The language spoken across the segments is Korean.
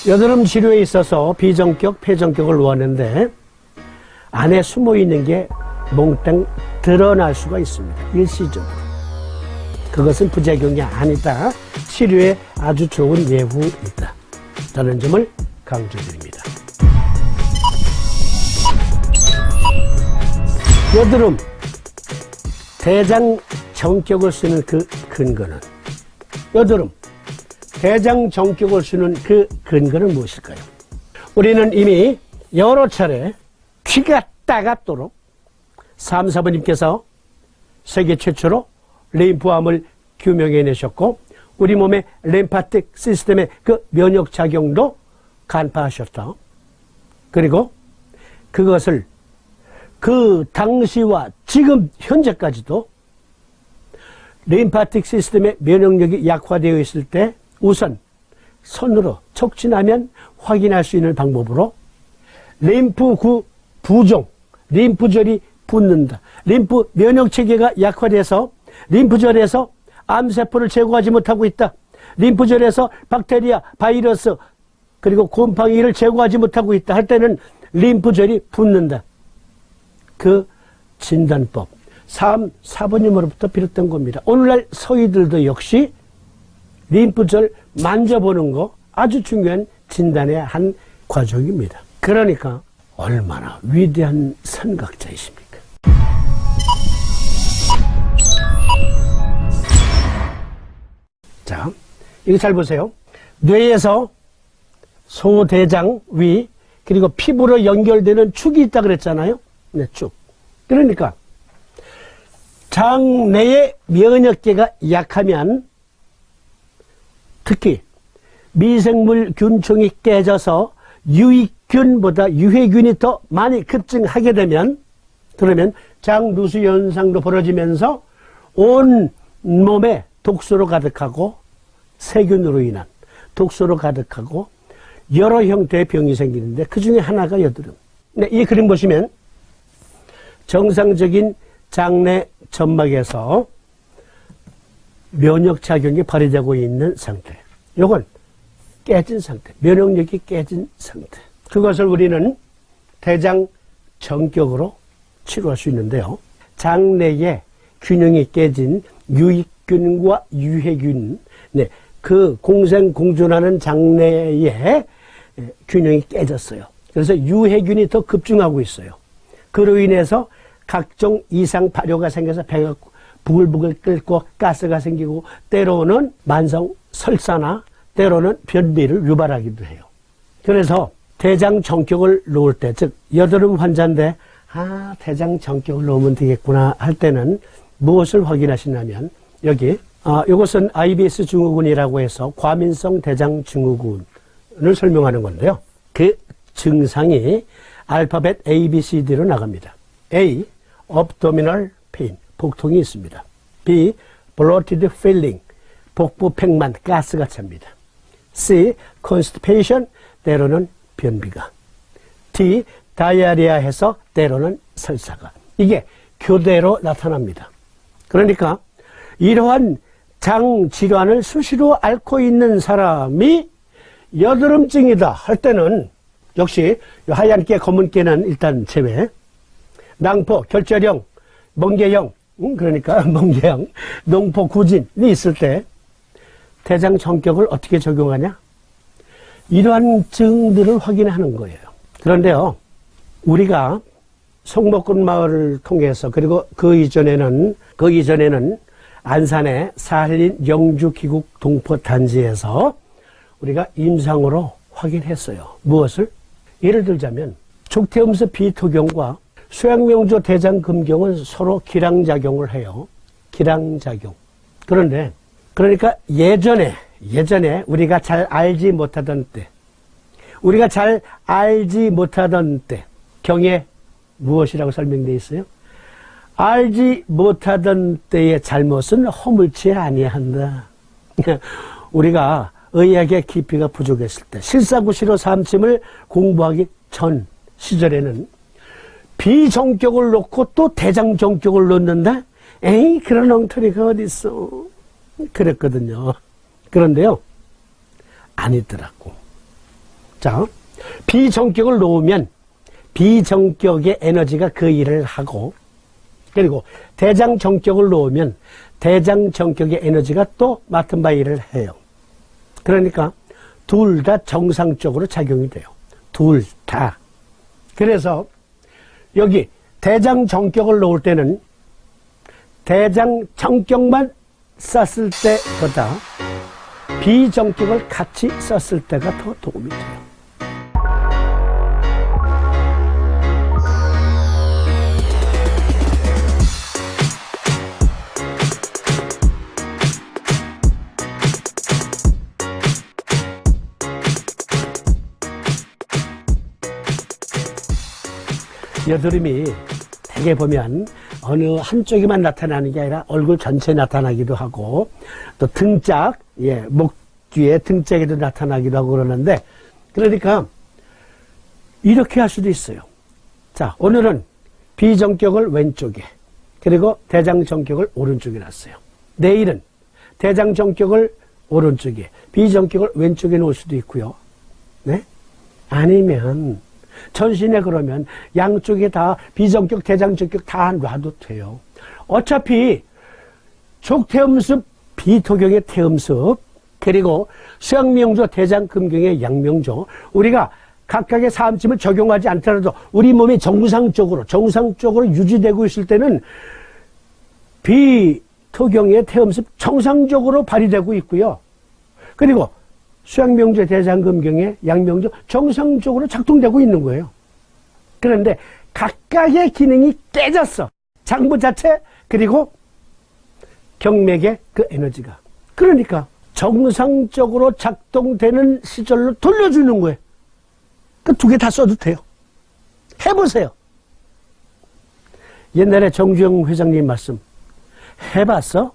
여드름 치료에 있어서 비정격, 폐정격을 놓았는데 안에 숨어있는 게 몽땅 드러날 수가 있습니다. 일시적으로. 그것은 부작용이 아니다. 치료에 아주 좋은 예후이다. 라는 점을 강조드립니다. 여드름, 대장 정격을 쓰는 그 근거는 여드름, 대장 정격을 쓰는 그 근거는 무엇일까요? 우리는 이미 여러 차례 귀가 따갑도록 3, 4번님께서 세계 최초로 림프암을 규명해내셨고 우리 몸의 림파틱 시스템의 그 면역작용도 간파하셨다. 그리고 그것을 그 당시와 지금 현재까지도 림파틱 시스템의 면역력이 약화되어 있을 때 우선 손으로 촉진하면 확인할 수 있는 방법으로 림프구 부종, 림프절이 붙는다. 림프 면역체계가 약화돼서 림프절에서 암세포를 제거하지 못하고 있다. 림프절에서 박테리아, 바이러스, 그리고 곰팡이를 제거하지 못하고 있다 할 때는 림프절이 붙는다. 그 진단법 3, 4번님으로부터 비롯된 겁니다. 오늘날 서희들도 역시 림프절 만져보는 거 아주 중요한 진단의 한 과정입니다. 그러니까 얼마나 위대한 선각자이십니까? 자, 이거 잘 보세요. 뇌에서 소, 대장, 위, 그리고 피부로 연결되는 축이 있다 그랬잖아요. 네, 축. 그러니까 장내의 면역계가 약하면 특히 미생물 균층이 깨져서 유익균보다 유해균이 더 많이 급증하게 되면 그러면 장누수 현상도 벌어지면서 온 몸에 독소로 가득하고 세균으로 인한 독소로 가득하고 여러 형태의 병이 생기는데 그 중에 하나가 여드름. 네, 이 그림 보시면 정상적인 장내 점막에서 면역작용이 발휘되고 있는 상태. 요건 깨진 상태. 면역력이 깨진 상태. 그것을 우리는 대장 정격으로 치료할 수 있는데요. 장내의 균형이 깨진 유익균과 유해균, 네, 그 공생공존하는 장내의 균형이 깨졌어요. 그래서 유해균이 더 급증하고 있어요. 그로 인해서 각종 이상 발효가 생겨서 배가 부글부글 끓고 가스가 생기고 때로는 만성 설사나 때로는 변비를 유발하기도 해요. 그래서 대장 정격을 놓을 때, 즉 여드름 환자인데 대장 정격을 놓으면 되겠구나 할 때는 무엇을 확인하시냐면 여기 이것은 IBS 증후군이라고 해서 과민성 대장 증후군을 설명하는 건데요. 그 증상이 알파벳 A, B, C, D로 나갑니다. A. abdominal pain, 복통이 있습니다. B. bloated feeling, 복부 팽만, 가스가 찹니다. C. constipation, 때로는 변비가. D. 다이아리아 해서 때로는 설사가. 이게 교대로 나타납니다. 그러니까 이러한 장 질환을 수시로 앓고 있는 사람이 여드름증이다 할 때는 역시 하얀 깨, 검은 깨는 일단 제외. 낭포, 결절형, 멍게형, 그러니까 멍게형, 농포, 구진이 있을 때 대장 정격을 어떻게 적용하냐? 이러한 증들을 확인하는 거예요. 그런데요, 우리가 성목군 마을을 통해서 그리고 그 이전에는 안산의 사할린 영주기국 동포단지에서 우리가 임상으로 확인했어요. 무엇을? 예를 들자면 족태음수 비토경과 수양명조 대장금경은 서로 기량작용을 해요. 기량작용. 그런데 그러니까 예전에 우리가 잘 알지 못하던 때 경에 무엇이라고 설명되어 있어요? 알지 못하던 때의 잘못은 허물지 아니한다. 우리가 의학의 깊이가 부족했을 때 실사구시로 삼침을 공부하기 전 시절에는 비정격을 놓고 또 대장정격을 놓는다? 에이, 그런 엉터리가 어딨어. 그랬거든요. 그런데요, 아니더라고. 자, 비정격을 놓으면 비정격의 에너지가 그 일을 하고, 그리고 대장정격을 놓으면 대장정격의 에너지가 또 맡은 바 일을 해요. 그러니까 둘 다 정상적으로 작용이 돼요. 둘 다. 그래서 여기 대장정격을 놓을 때는 대장정격만 썼을 때보다 비정격을 같이 썼을 때가 더 도움이 돼요. 여드름이 대개 보면 어느 한쪽에만 나타나는 게 아니라 얼굴 전체에 나타나기도 하고 또 등짝, 목 뒤에 등짝에도 나타나기도 하고 그러는데, 그러니까 이렇게 할 수도 있어요. 자, 오늘은 비정격을 왼쪽에, 그리고 대장정격을 오른쪽에 놨어요. 내일은 대장정격을 오른쪽에, 비정격을 왼쪽에 놓을 수도 있고요. 네? 아니면 전신에 그러면 양쪽에 다 비정격, 대장정격 다 놔도 돼요. 어차피 족태음습, 비토경의 태음습, 그리고 수양명조, 대장금경의 양명조, 우리가 각각의 사암침을 적용하지 않더라도 우리 몸이 정상적으로 유지되고 있을 때는 비토경의 태음습 정상적으로 발휘되고 있고요. 그리고 수양명조, 대장금경의 양명조 정상적으로 작동되고 있는 거예요. 그런데 각각의 기능이 깨졌어. 장부 자체, 그리고 경맥의 그 에너지가. 그러니까 정상적으로 작동되는 시절로 돌려주는 거예요. 그 두 개 다 써도 돼요. 해보세요. 옛날에 정주영 회장님 말씀 해봤어?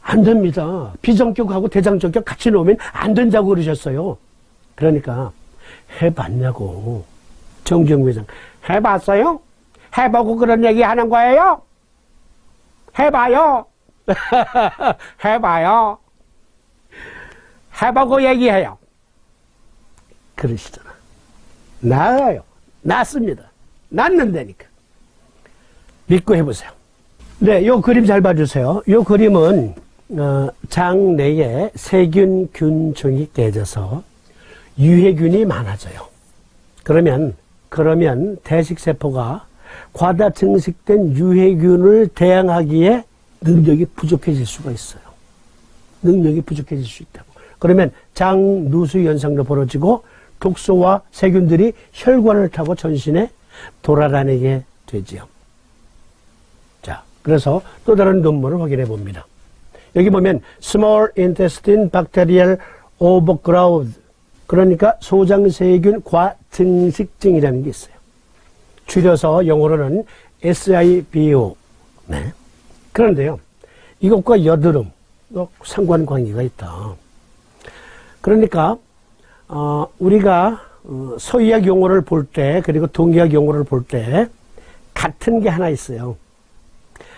안 됩니다. 비정격하고 대장정격 같이 놓으면 안 된다고 그러셨어요. 그러니까 해봤냐고. 정주영 회장 해봤어요? 해보고 그런 얘기 하는 거예요? 해봐요. 해봐요. 해보고 얘기해요. 그러시잖아. 나아요. 낫습니다. 낫는다니까. 믿고 해보세요. 네, 요 그림 잘 봐주세요. 요 그림은 장 내에 세균, 균종이 깨져서 유해균이 많아져요. 그러면 대식세포가 과다 증식된 유해균을 대항하기에 능력이 부족해질 수가 있어요. 능력이 부족해질 수 있다고. 그러면 장누수 현상도 벌어지고 독소와 세균들이 혈관을 타고 전신에 돌아다니게 되지요. 자, 그래서 또 다른 논문을 확인해 봅니다. 여기 보면 Small Intestine Bacterial Overgrowth, 그러니까 소장세균 과증식증이라는 게 있어요. 줄여서 영어로는 SIBO. 네. 그런데요, 이것과 여드름 상관관계가 있다. 그러니까 우리가 서의학 용어를 볼 때, 그리고 동의학 용어를 볼 때 같은 게 하나 있어요.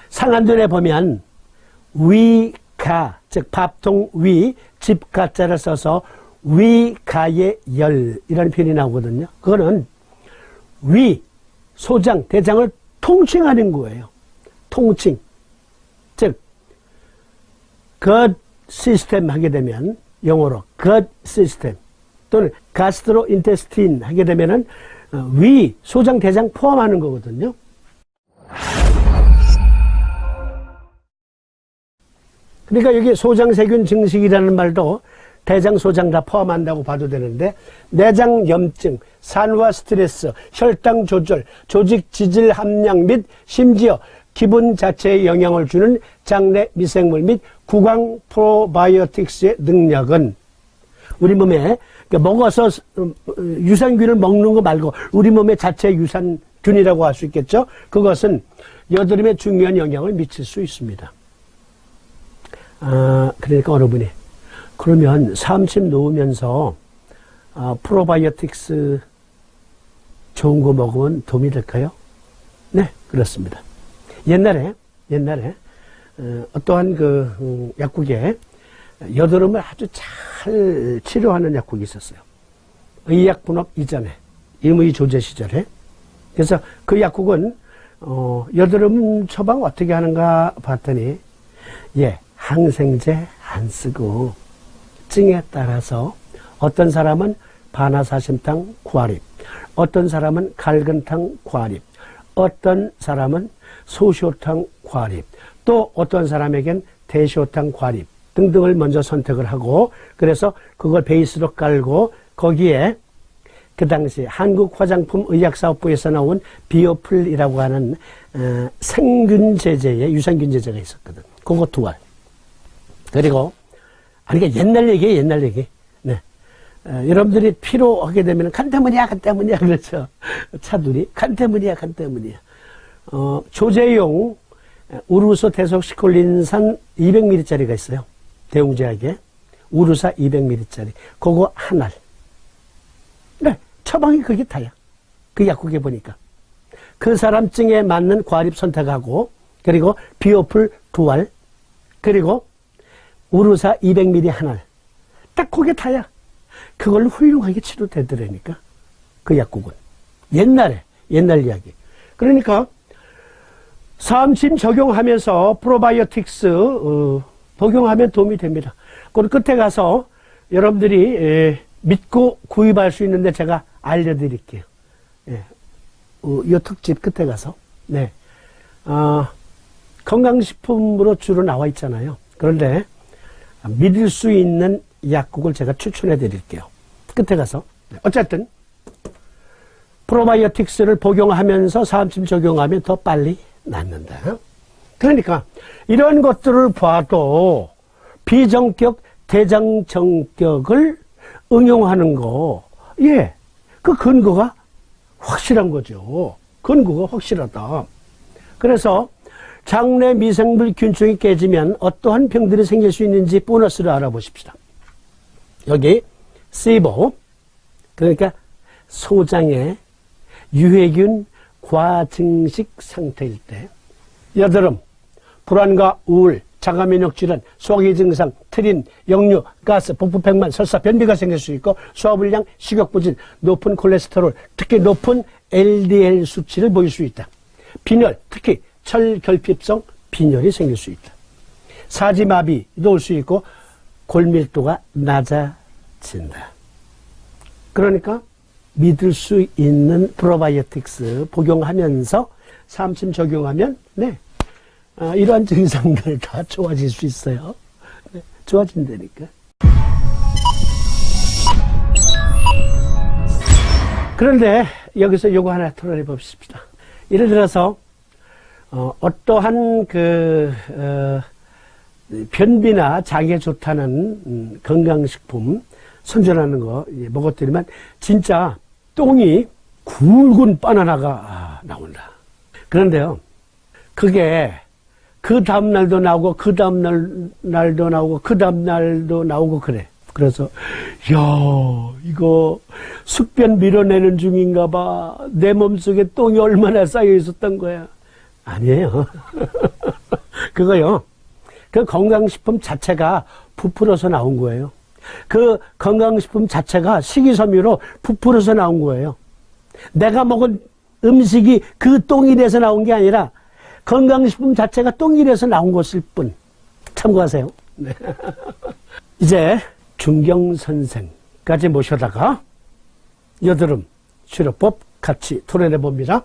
상한돈에 보면 위가, 즉 밥통 위, 집가자를 써서 위가의 열이라는 표현이 나오거든요. 그거는 위, 소장, 대장을 통칭하는 거예요. 통칭. 즉 gut 시스템 하게 되면 영어로 gut 시스템 또는 gastrointestine 하게 되면은 위, 소장, 대장 포함하는 거거든요. 그러니까 여기 소장세균 증식이라는 말도 대장, 소장 다 포함한다고 봐도 되는데, 내장염증, 산화 스트레스, 혈당 조절, 조직 지질 함량 및 심지어 기분 자체에 영향을 주는 장내 미생물 및 구강 프로바이오틱스의 능력은 우리 몸에 먹어서 유산균을 먹는 거 말고 우리 몸의 자체 유산균이라고 할 수 있겠죠. 그것은 여드름에 중요한 영향을 미칠 수 있습니다. 그러니까 어느 분이 그러면 사암침 놓으면서 프로바이오틱스 좋은 거 먹으면 도움이 될까요? 네, 그렇습니다. 옛날에 어떠한 약국에 여드름을 아주 잘 치료하는 약국이 있었어요. 의약분업 이전에, 임의 조제 시절에. 그래서 그 약국은, 여드름 처방 어떻게 하는가 봤더니, 예, 항생제 안 쓰고, 증에 따라서 어떤 사람은 반화사심탕 구아립, 어떤 사람은 갈근탕 구아립, 어떤 사람은 소시오탕 구아립, 또 어떤 사람에겐 대시오탕 구아립 등등을 먼저 선택을 하고, 그래서 그걸 베이스로 깔고 거기에 그 당시 한국화장품의약사업부에서 나온 비오플이라고 하는 생균제제의 유산균 제제가 있었거든. 그거 2알. 그리고 아니 옛날 얘기예요, 옛날 얘기. 네. 여러분들이 필요하게 되면 간 때문이야 그렇죠. 차두리 간 때문이야. 조제용 우루소 대속시콜린산 200ml짜리가 있어요. 대웅제약에 우루사 200ml짜리. 그거 1알. 네, 처방이 그게 다야. 그 약국에 보니까. 그 사람 증에 맞는 과립 선택하고, 그리고 비오플 2알, 그리고 우루사 200ml 1알. 딱 그게 다야. 그걸로 훌륭하게 치료되더라니까. 그 약국은. 옛날 이야기. 그러니까, 사암침 적용하면서 프로바이오틱스, 복용하면 도움이 됩니다. 그 끝에 가서 여러분들이, 믿고 구입할 수 있는데 제가 알려드릴게요. 예. 이 특집 끝에 가서. 네. 건강식품으로 주로 나와 있잖아요. 그런데 믿을 수 있는 약국을 제가 추천해 드릴게요. 끝에 가서. 어쨌든 프로바이오틱스를 복용하면서 사암침 적용하면 더 빨리 낫는다. 그러니까 이런 것들을 봐도 비정격, 대장정격을 응용하는 거, 예, 그 근거가 확실한 거죠. 근거가 확실하다. 그래서 장내 미생물 균층이 깨지면 어떠한 병들이 생길 수 있는지 보너스를 알아보십시다. 여기 시보, 그러니까 소장의 유해균 과증식 상태일 때, 여드름, 불안과 우울, 자가면역 질환, 소화기 증상, 트린, 역류, 가스, 복부백만, 설사, 변비가 생길 수 있고, 소화불량, 식욕부진, 높은 콜레스테롤, 특히 높은 LDL 수치를 보일 수 있다. 빈혈, 특히 철결핍성 빈혈이 생길 수 있다. 사지마비도 올 수 있고, 골밀도가 낮아진다. 그러니까 믿을 수 있는 프로바이오틱스 복용하면서 사암침 적용하면, 네, 이러한 증상들 다 좋아질 수 있어요. 네, 좋아진다니까. 그런데 여기서 요거 하나 토론해 봅시다. 예를 들어서 어떠한 변비나 장에 좋다는 건강식품 선전하는 거 먹었더니만 진짜 똥이 굵은 바나나가 나온다. 그런데요, 그게 그 다음날도 나오고, 그 다음날도 나오고, 그 다음날도 나오고, 그래. 그래서, 야, 이거 숙변 밀어내는 중인가 봐. 내 몸속에 똥이 얼마나 쌓여 있었던 거야. 아니에요. 그거요, 그 건강식품 자체가 부풀어서 나온 거예요. 그 건강식품 자체가 식이섬유로 부풀어서 나온 거예요. 내가 먹은 음식이 그 똥이 돼서 나온 게 아니라 건강식품 자체가 똥이 돼서 나온 것일 뿐. 참고하세요. 네. 이제 중경선생까지 모셔다가 여드름 치료법 같이 토론해 봅니다.